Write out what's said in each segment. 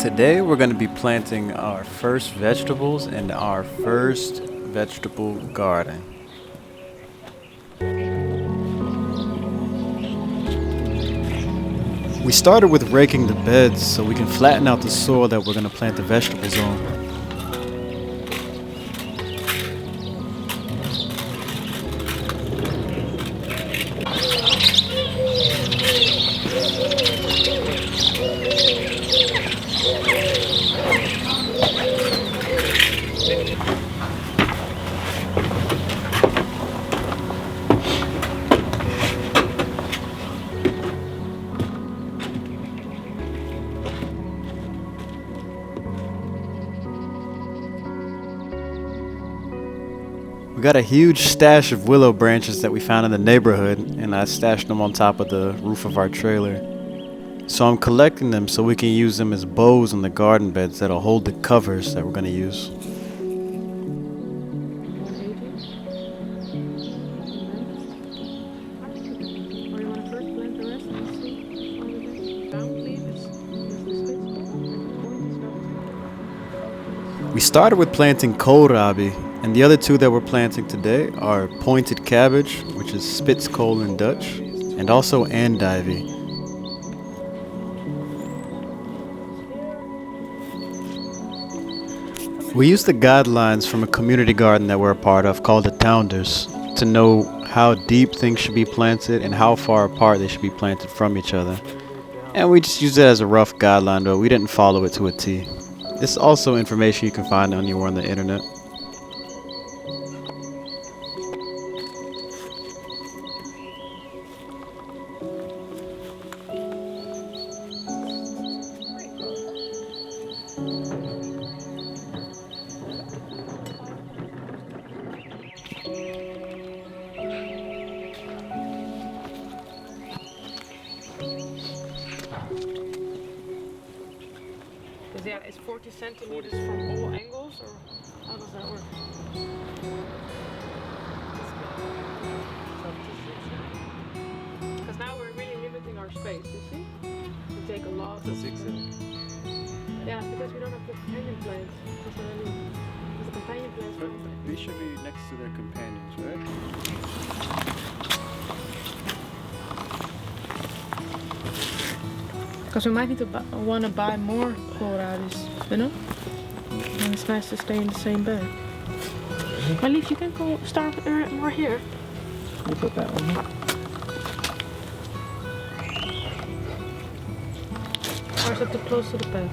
Today we're going to be planting our first vegetables in our first vegetable garden. We started with raking the beds so we can flatten out the soil that we're going to plant the vegetables on. We got a huge stash of willow branches that we found in the neighborhood, and I stashed them on top of the roof of our trailer. So I'm collecting them so we can use them as bows on the garden beds that'll hold the covers that we're going to use. We started with planting Kohlrabi, and the other two that we're planting today are pointed cabbage, which is Spitskool in Dutch, and also Andivie. We used the guidelines from a community garden that we're a part of called the Tounders to know how deep things should be planted and how far apart they should be planted from each other. And we just used it as a rough guideline, but we didn't follow it to a T. It's also information you can find anywhere on the internet. Yeah, it's 40 centimeters from all angles, or how does that work? Because now we're really limiting our space, you see? We take a lot of... Yeah, because we don't have the companion plants. Because the companion plants... We should be next to their companions, right? Because we might need to want to buy more kohlrabis, you know? And it's nice to stay in the same bed. My leaf, you can go start more here. We'll put that one here. Or is it too close to the bed?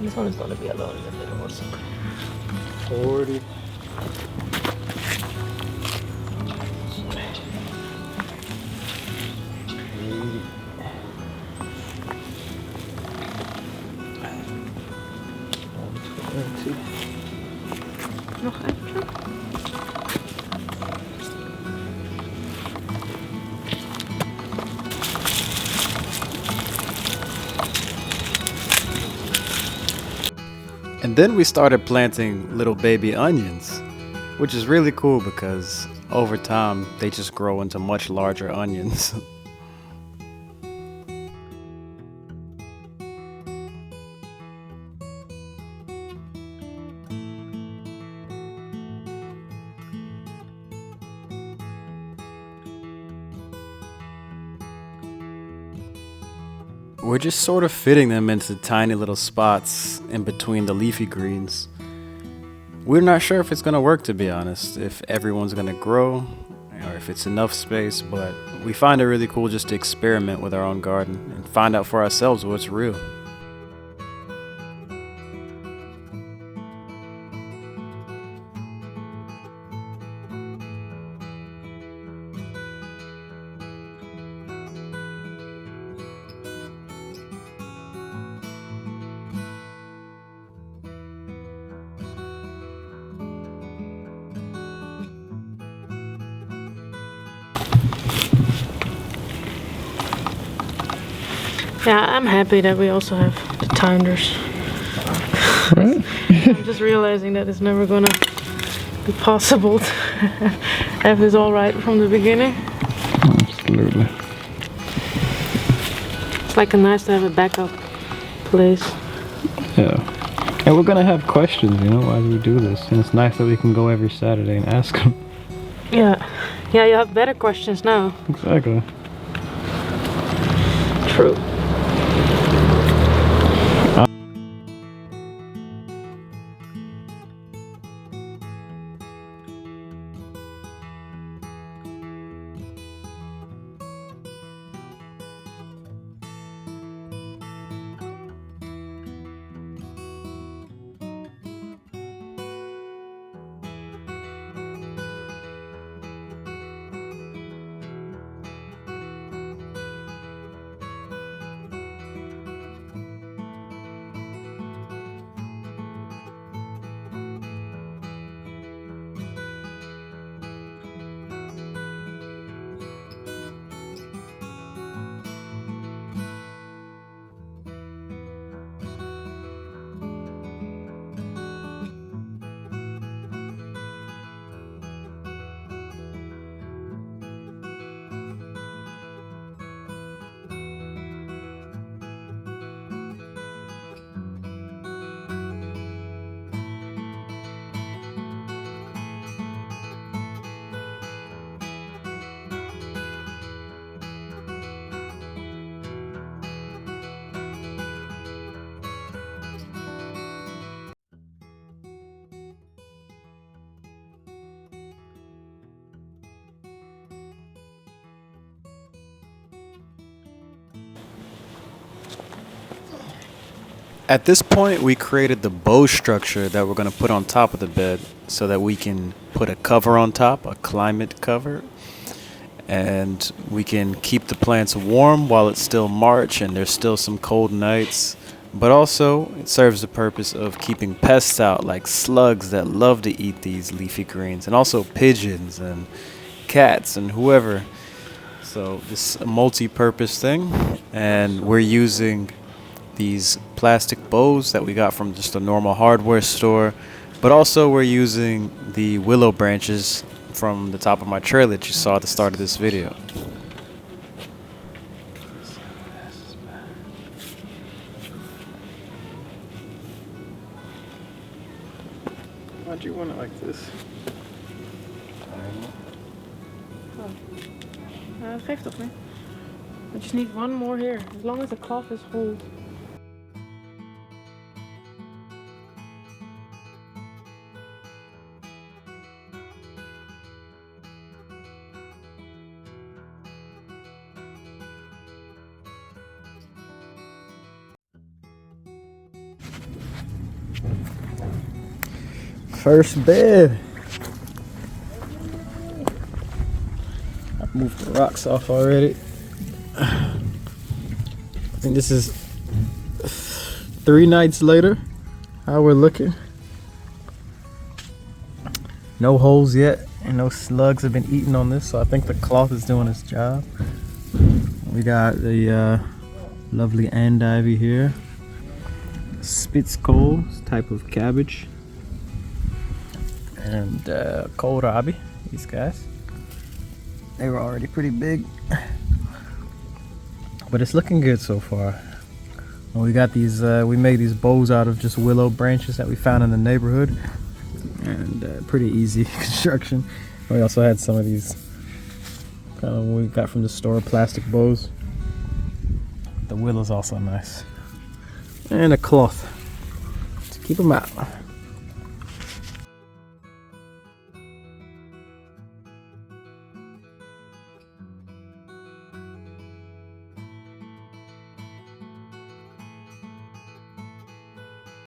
This one is going to be alone in the middle also. 40. Nog extra? And then we started planting little baby onions, which is really cool because over time they just grow into much larger onions. We're just sort of fitting them into tiny little spots in between the leafy greens. We're not sure if it's going to work, to be honest, if everyone's going to grow or if it's enough space, but we find it really cool just to experiment with our own garden and find out for ourselves what's real. Yeah, I'm happy that we also have the Tounders. Right? I'm just realizing that it's never gonna be possible to If it's alright from the beginning. Absolutely. It's like nice to have a backup place. Yeah. And we're gonna have questions, you know, why do we do this? And it's nice that we can go every Saturday and ask them. Yeah. Yeah, you have better questions now. Exactly. True. At this point, we created the bow structure that we're going to put on top of the bed so that we can put a cover on top, a climate cover, and we can keep the plants warm while it's still March and there's still some cold nights. But also, it serves the purpose of keeping pests out like slugs that love to eat these leafy greens, and also pigeons and cats and whoever. So this is a multi-purpose thing, and we're using these plastic bows that we got from just a normal hardware store, but also we're using the willow branches from the top of my trailer that you saw at the start of this video. Why'd you want it like this? Geeft toch niet? I just need one more here, as long as the cloth is whole. First bed. I've moved the rocks off already. I think this is 3 nights later. How we're looking. No holes yet, and no slugs have been eating on this, so I think the cloth is doing its job. We got the lovely Andivie here. Spitzkohl type of cabbage. And Kohlrabi, these guys. They were already pretty big, but it's looking good so far. And we got these, we made these bows out of just willow branches that we found in the neighborhood, and pretty easy construction. We also had some of these kind of we got from the store, plastic bows. The willow's also nice, and a cloth to keep them out.